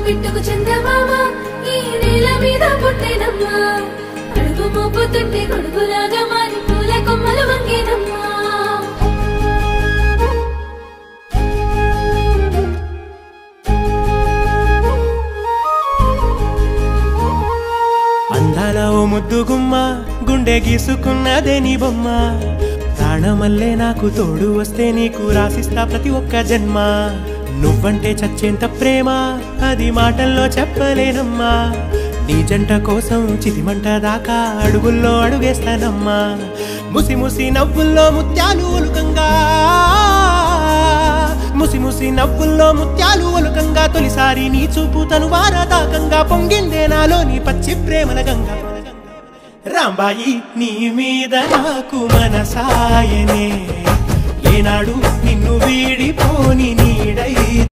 పిట్టుకు చందమామ ఈ నేల మీద పుట్టెనమ్మా అడుగు మోపుతుంటే గొడుగులాగా మారి పూల కొమ్మలు వంగేనమ్మా అందాల ఓ ముద్దు గుమ్మ గుండె గీసుకున్నదే నీ బొమ్మ ప్రాణమల్లే నాకు తోడు వస్తే నీకు రాసిస్తా ప్రతి ఒక్క జన్మ నువ్వంటే చచ్చేంత ప్రేమ అది మాటల్లో చెప్పలేనమ్మా నీ జంట కోసం చితిమంట దాకా అడుగుల్లో అడుగేస్తానమ్మా ముసి ముసి నవ్వుల్లో ముత్యాలు ఒలుకంగా ముసి ముసి నవ్వుల్లో ముత్యాలు ఒలుకంగా తొలిసారి నీ చూపు తను వారదాకంగా పొంగిందే నాలో నీ పచ్చి ప్రేమల గంగా రాంబాయి నీ మీద నాకు మనసాయనే ఏనాడు నిన్ను వీడిపోని నీడై